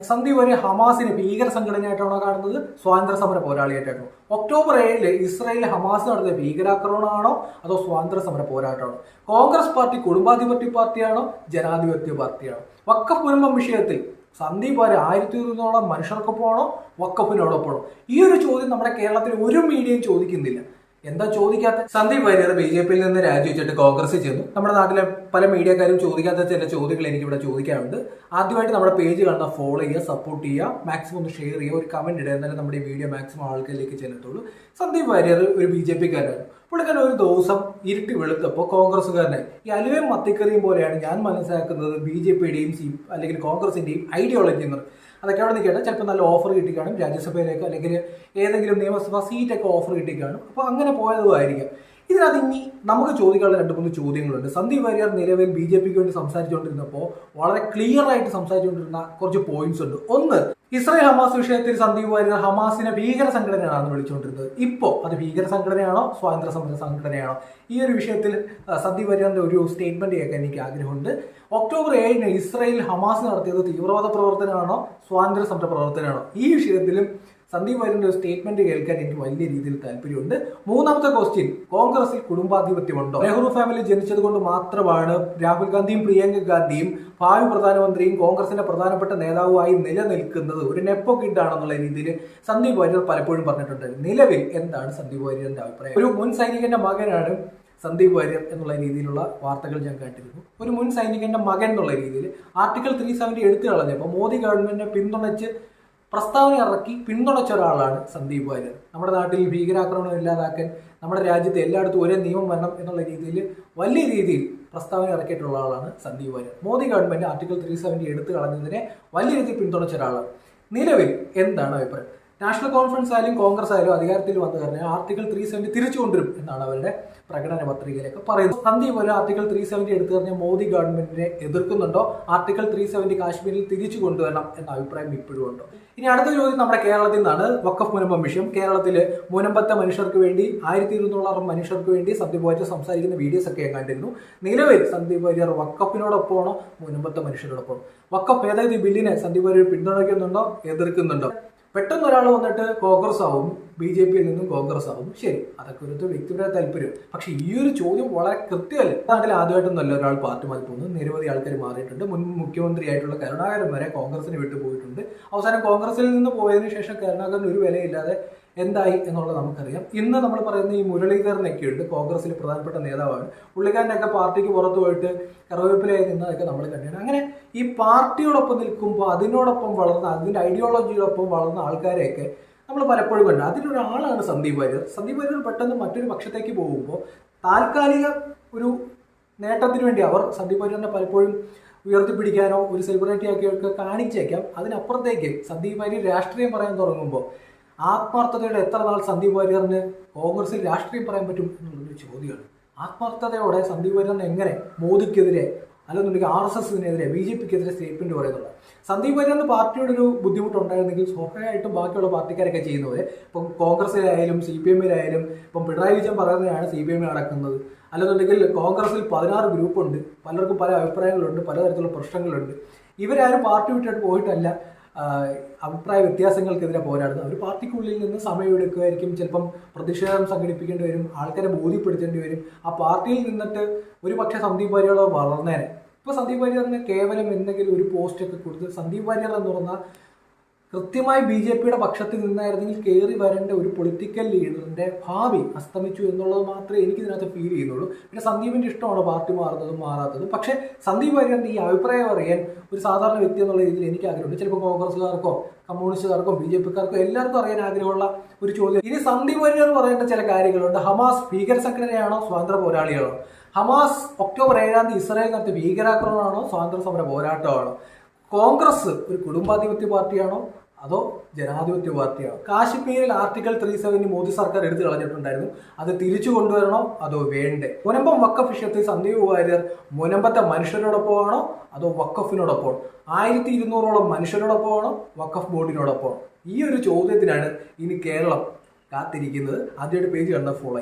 സന്ദീപ് വാര്യർ ഹമാസിനെ ഭീകര സംഘടനയായിട്ടാണോ കാണുന്നത്, സ്വാതന്ത്ര്യ സമര പോരാളിയായിട്ടാണോ? ഒക്ടോബർ 7 ഇസ്രായേലിൽ ഹമാസ് നടത്തിയ ഭീകരാക്രമണമാണോ അതോ സ്വാതന്ത്ര്യ സമര പോരാട്ടമാണോ? കോൺഗ്രസ് പാർട്ടി കുടുംബാധിപത്യ പാർട്ടിയാണോ ജനാധിപത്യ പാർട്ടിയാണോ? വഖഫ് മുനമ്പം വിഷയത്തിൽ സന്ദീപ് വാര്യർ 1200 മനുഷ്യർക്കൊപ്പമാണോ വഖഫിനോടൊപ്പമാണോ? ഈ ഒരു ചോദ്യം നമ്മുടെ കേരളത്തിൽ ഒരു മീഡിയയും ചോദിക്കുന്നില്ല. എന്താ ചോദിക്കാത്ത? സന്ദീപ് വാര്യർ BJP-യിൽ നിന്ന് രാജിവെച്ചിട്ട് കോൺഗ്രസിൽ ചെന്നു. നമ്മുടെ നാട്ടിലെ പല മീഡിയക്കാരും ചോദിക്കാത്ത ചില ചോദ്യങ്ങൾ എനിക്ക് ഇവിടെ ചോദിക്കാറുണ്ട്. ആദ്യമായിട്ട് നമ്മുടെ പേജ് കാണുന്ന ഫോളോ ചെയ്യുക, സപ്പോർട്ട് ചെയ്യുക, മാക്സിമം ഒന്ന് ഷെയർ ചെയ്യുക, ഒരു കമന്റ് ഇടുക, എന്നാലും നമ്മുടെ ഈ വീഡിയോ മാക്സിമം ആൾക്കാരിലേക്ക് ചെല്ലത്തുള്ളൂ. സന്ദീപ് വാര്യർ ഒരു BJP-കാരനാണ്. പുള്ളിക്കാരൻ ഒരു ദിവസം ഇരുട്ടി വെളുത്തപ്പോൾ കോൺഗ്രസ്സുകാരനെ ഈ അലുവയും മത്തിക്കറിയും പോലെയാണ് ഞാൻ മനസ്സിലാക്കുന്നത് BJP-യുടെയും അല്ലെങ്കിൽ കോൺഗ്രസിന്റെയും ഐഡിയോളജി എന്ന്. അതൊക്കെ അവിടെ നിൽക്കട്ടെ, ചിലപ്പോൾ നല്ല ഓഫർ കിട്ടിക്കാണും, രാജ്യസഭയിലേക്ക് അല്ലെങ്കിൽ ഏതെങ്കിലും നിയമസഭാ സീറ്റൊക്കെ ഓഫർ കിട്ടിക്കാണും. അപ്പോൾ അങ്ങനെ പോയതുമായിരിക്കാം. ഇതിനകത്ത് ഇനി നമുക്ക് ചോദിക്കാനുള്ള 2-3 ചോദ്യങ്ങളുണ്ട്. സന്ദീപ് വാര്യർ നിലവിൽ BJP-ക്ക് വേണ്ടി സംസാരിച്ചുകൊണ്ടിരുന്നപ്പോൾ വളരെ ക്ലിയർ ആയിട്ട് സംസാരിച്ചുകൊണ്ടിരുന്ന കുറച്ച് പോയിന്റ്സ് ഉണ്ട്. ഒന്ന്, ഇസ്രായേൽ ഹമാസ് വിഷയത്തിൽ സന്ദീപ് വാര്യർ ഹമാസിനെ ഭീകര സംഘടനയാണെന്ന് വിളിച്ചുകൊണ്ടിരുന്നത്. ഇപ്പോൾ അത് ഭീകര സംഘടനയാണോ സ്വാതന്ത്ര്യ സമര സംഘടനയാണോ? ഈ ഒരു വിഷയത്തിൽ സന്ദീപ് വാര്യറിന്റെ ഒരു സ്റ്റേറ്റ്മെന്റ് കേൾക്കാൻ എനിക്ക് ആഗ്രഹമുണ്ട്. ഒക്ടോബർ 7 ഇസ്രായേൽ ഹമാസ് നടത്തിയത് തീവ്രവാദ പ്രവർത്തനമാണോ സ്വാതന്ത്ര്യ സമര പ്രവർത്തനമാണോ? ഈ വിഷയത്തിലും സന്ദീപ് വാര്യറിന്റെ ഒരു സ്റ്റേറ്റ്മെന്റ് കേൾക്കാൻ എനിക്ക് വലിയ രീതിയിൽ താല്പര്യമുണ്ട്. മൂന്നാമത്തെ ക്വസ്റ്റ്യൻ, കോൺഗ്രസിൽ കുടുംബാധിപത്യമുണ്ടോ? നെഹ്റു ഫാമിലി ജനിച്ചത് കൊണ്ട് മാത്രമാണ് രാഹുൽ ഗാന്ധിയും പ്രിയങ്ക ഗാന്ധിയും ഭാവി പ്രധാനമന്ത്രിയും കോൺഗ്രസിന്റെ പ്രധാനപ്പെട്ട നേതാവുമായി നിലനിൽക്കുന്നത് ഒരു നെപ്പോ കിഡ് ആണെന്നുള്ള രീതിയിൽ സന്ദീപ് വാര്യർ പലപ്പോഴും പറഞ്ഞിട്ടുണ്ട്. നിലവിൽ എന്താണ് സന്ദീപ് വാര്യറിന്റെ അഭിപ്രായം? ഒരു മുൻ സൈനികന്റെ മകനാണ് സന്ദീപ് വാര്യർ എന്നുള്ള രീതിയിലുള്ള വാർത്തകൾ ഞാൻ കേട്ടിരുന്നു. ഒരു മുൻ സൈനികന്റെ മകൻ എന്നുള്ള രീതിയിൽ ആർട്ടിക്കിൾ 370 എടുത്തു കളഞ്ഞപ്പോൾ മോദി ഗവൺമെന്റിനെ പിന്തുണച്ച് പ്രസ്താവന ഇറക്കി പിന്തുണച്ച ഒരാളാണ് സന്ദീപ് വാര്യർ. നമ്മുടെ നാട്ടിൽ ഭീകരാക്രമണം ഇല്ലാതാക്കാൻ നമ്മുടെ രാജ്യത്ത് എല്ലായിടത്തും ഒരേ നിയമം വരണം എന്നുള്ള രീതിയിൽ വലിയ രീതിയിൽ പ്രസ്താവന ഇറക്കിയിട്ടുള്ള ആളാണ് സന്ദീപ് വാര്യർ. മോദി ഗവൺമെന്റ് ആർട്ടിക്കിൾ 370 എടുത്തു കളഞ്ഞതിനെ വലിയ രീതിയിൽ പിന്തുണച്ച ഒരാളാണ്. നിലവിൽ എന്താണ് അഭിപ്രായം? നാഷണൽ കോൺഫറൻസ് ആയാലും കോൺഗ്രസ് ആയാലും അധികാരത്തിൽ വന്നു കഴിഞ്ഞാൽ ആർട്ടിക്കിൾ 370 തിരിച്ചു കൊണ്ടുവരും എന്നാണ് അവരുടെ പ്രകടന പത്രികയിലൊക്കെ പറയുന്നത്. സന്ദീപ് വാര്യർ ആർട്ടിക്കിൾ 370 എടുത്തു കഴിഞ്ഞാൽ മോദി ഗവൺമെന്റിനെ എതിർക്കുന്നുണ്ടോ? ആർട്ടിക്കിൾ 370 കാശ്മീരിൽ തിരിച്ചു കൊണ്ടുവരണം എന്ന അഭിപ്രായം ഇപ്പോഴും ഉണ്ടോ? ഇനി അടുത്ത ചോദ്യം നമ്മുടെ കേരളത്തിൽ നിന്നാണ്. വഖഫ് മുനമ്പം വിഷയം. കേരളത്തിൽ മുനമ്പത്തെ മനുഷ്യർക്ക് വേണ്ടി 1200 മനുഷ്യർക്ക് വേണ്ടി സന്ദീപ് വാര്യർ സംസാരിക്കുന്ന വീഡിയോസ് ഒക്കെ ഞാൻ കണ്ടിരുന്നു. നിലവിൽ സന്ദീപ് വാര്യർ വഖഫിനോടൊപ്പമാണോ മുനമ്പത്തെ മനുഷ്യരോടൊപ്പം? വഖഫ് ഏതായത് ബില്ലിനെ സന്ദീപ് വാര്യർ പിന്തുണയ്ക്കുന്നുണ്ടോ എതിർക്കുന്നുണ്ടോ? പെട്ടെന്ന് ഒരാൾ വന്നിട്ട് കോൺഗ്രസ് ആവും, BJP-യിൽ നിന്നും കോൺഗ്രസ് ആവും. ശരി, അതൊക്കെ ഒരു വ്യക്തിപര താല്പര്യം. പക്ഷെ ഈ ഒരു ചോദ്യം വളരെ കൃത്യമല്ലേ? നാട്ടിൽ ആദ്യമായിട്ടൊന്നല്ല ഒരാൾ പാർട്ടി മാറി പോകുന്നത്. നിരവധി ആൾക്കാർ മാറിയിട്ടുണ്ട്. മുൻ മുഖ്യമന്ത്രിയായിട്ടുള്ള കരുണാകരൻ വരെ കോൺഗ്രസിന് വിട്ടു പോയിട്ടുണ്ട്. അവസാനം കോൺഗ്രസിൽ നിന്ന് പോയതിനു ശേഷം കരുണാകരൻ ഒരു വിലയില്ലാതെ എന്തായി എന്നുള്ളത് നമുക്കറിയാം. ഇന്ന് നമ്മൾ പറയുന്ന ഈ മുരളീധരനൊക്കെ ഉണ്ട്, കോൺഗ്രസിൽ പ്രധാനപ്പെട്ട നേതാവാണ്. പുള്ളിക്കാരനൊക്കെ പാർട്ടിക്ക് പുറത്തു പോയിട്ട് കറിവേപ്പിലായി നിന്നതൊക്കെ നമ്മൾ കണ്ടിട്ടുണ്ട്. അങ്ങനെ ഈ പാർട്ടിയോടൊപ്പം നിൽക്കുമ്പോൾ അതിനോടൊപ്പം വളർന്ന, അതിന്റെ ഐഡിയോളജിയോടൊപ്പം വളർന്ന ആൾക്കാരെയൊക്കെ നമ്മൾ പലപ്പോഴും കണ്ടു. അതിലൊരാളാണ് സന്ദീപ് വാര്യർ. സന്ദീപ് വാര്യർ പെട്ടെന്ന് മറ്റൊരു പക്ഷത്തേക്ക് പോകുമ്പോൾ താൽക്കാലിക ഒരു നേട്ടത്തിന് വേണ്ടി അവർ സന്ദീപ് വാര്യറിനെ പലപ്പോഴും ഉയർത്തിപ്പിടിക്കാനോ ഒരു സെലിബ്രിറ്റി ആക്കിയൊക്കെ കാണിച്ചേക്കാം. അതിനപ്പുറത്തേക്ക് സന്ദീപ് വാര്യർ രാഷ്ട്രീയം പറയാൻ തുടങ്ങുമ്പോൾ ആത്മാർത്ഥതയോടെ എത്ര നാൾ സന്ദീപ് വാര്യറിന് കോൺഗ്രസിൽ രാഷ്ട്രീയം പറയാൻ പറ്റും എന്നുള്ളൊരു ചോദ്യമാണ്. ആത്മാർത്ഥതയോടെ സന്ദീപ് വാര്യറിന് എങ്ങനെ മോദിക്കെതിരെ അല്ലെന്നുണ്ടെങ്കിൽ RSSനെതിരെ BJP-ക്കെതിരെ സ്റ്റേറ്റ്മെന്റ് പറയുന്നത്? സന്ദീപ് വാര്യറിന് പാർട്ടിയോടൊരു ബുദ്ധിമുട്ടുണ്ടായിരുന്നെങ്കിൽ സ്വാഭാവികമായിട്ടും ബാക്കിയുള്ള പാർട്ടിക്കാരൊക്കെ ചെയ്യുന്നത്, ഇപ്പം കോൺഗ്രസിലായാലും CPM-ലായാലും ഇപ്പം പിണറായി വിജയൻ പറയുന്നതാണ് CPM നടക്കുന്നത്. അല്ലെന്നുണ്ടെങ്കിൽ കോൺഗ്രസിൽ 16 ഗ്രൂപ്പുണ്ട്, പലർക്കും പല അഭിപ്രായങ്ങളുണ്ട്, പലതരത്തിലുള്ള പ്രശ്നങ്ങളുണ്ട്. ഇവരാരും പാർട്ടി വിട്ടിട്ട് പോയിട്ടല്ല അഭിപ്രായ വ്യത്യാസങ്ങൾക്കെതിരെ പോരാടുന്നത്. അവർ പാർട്ടിക്കുള്ളിൽ നിന്ന് സമയമെടുക്കുമായിരിക്കും, ചിലപ്പം പ്രതിഷേധം സംഘടിപ്പിക്കേണ്ടി വരും, ആൾക്കാരെ ബോധ്യപ്പെടുത്തേണ്ടി വരും. ആ പാർട്ടിയിൽ നിന്നിട്ട് ഒരു പക്ഷേ സന്ദീപ് വാര്യർ വളർന്നേനെ. ഇപ്പോൾ സന്ദീപ് വാര്യറിന് കേവലം എന്തെങ്കിലും ഒരു പോസ്റ്റൊക്കെ കൊടുത്ത് സന്ദീപ് വാര്യർ എന്ന് പറഞ്ഞാൽ കൃത്യമായി BJP-യുടെ പക്ഷത്തിൽ നിന്നായിരുന്നെങ്കിൽ കയറി വരേണ്ട ഒരു പൊളിറ്റിക്കൽ ലീഡറിന്റെ ഭാവി അസ്തമിച്ചു എന്നുള്ളത് മാത്രമേ എനിക്കിതിനകത്ത് ഫീൽ ചെയ്യുന്നുള്ളൂ. പിന്നെ സന്ദീപിന്റെ ഇഷ്ടമാണ് പാർട്ടി മാറുന്നതും മാറാത്തതും. പക്ഷേ സന്ദീപ് വാര്യറിന്റെ ഈ അഭിപ്രായം അറിയാൻ ഒരു സാധാരണ വ്യക്തി എന്നുള്ള രീതിയിൽ എനിക്ക് ആഗ്രഹമുണ്ട്. ചിലപ്പോൾ കോൺഗ്രസ്സുകാർക്കോ കമ്മ്യൂണിസ്റ്റുകാർക്കോ BJP-ക്കാർക്കോ എല്ലാവർക്കും അറിയാൻ ആഗ്രഹമുള്ള ഒരു ചോദ്യം. ഇനി സന്ദീപ് വാര്യർ പറയേണ്ട ചില കാര്യങ്ങളുണ്ട്. ഹമാസ് ഭീകര സംഘടനയാണോ സ്വാതന്ത്ര്യ പോരാളിയാണോ? ഹമാസ് ഒക്ടോബർ 7 ഇസ്രായേൽ നടത്തിയ ഭീകരാക്രമണമാണോ സ്വാതന്ത്ര്യ സമര പോരാട്ടമാണോ? കോൺഗ്രസ് ഒരു കുടുംബാധിപത്യ പാർട്ടിയാണോ അതോ ജനാധിപത്യ പാർട്ടിയാണോ? കാശ്മീരിൽ ആർട്ടിക്കിൾ 370 മോദി സർക്കാർ എടുത്തു കളഞ്ഞിട്ടുണ്ടായിരുന്നു, അത് തിരിച്ചു കൊണ്ടുവരണോ അതോ വേണ്ടേ? മുനമ്പം വഖഫ് വിഷയത്തിൽ സന്ദീപ് വാര്യർ മുനമ്പത്തെ മനുഷ്യരോടൊപ്പമാണോ അതോ വഖഫിനോടൊപ്പമാണോ? 1200 മനുഷ്യരോടൊപ്പമാണോ വഖഫ് ബോർഡിനോടൊപ്പമാണോ? ഈ ഒരു ചോദ്യത്തിനാണ് ഇനി കേരളം കാത്തിരിക്കുന്നത്. ആദ്യമായിട്ട് പേജ് കണ്ട ഫോളോ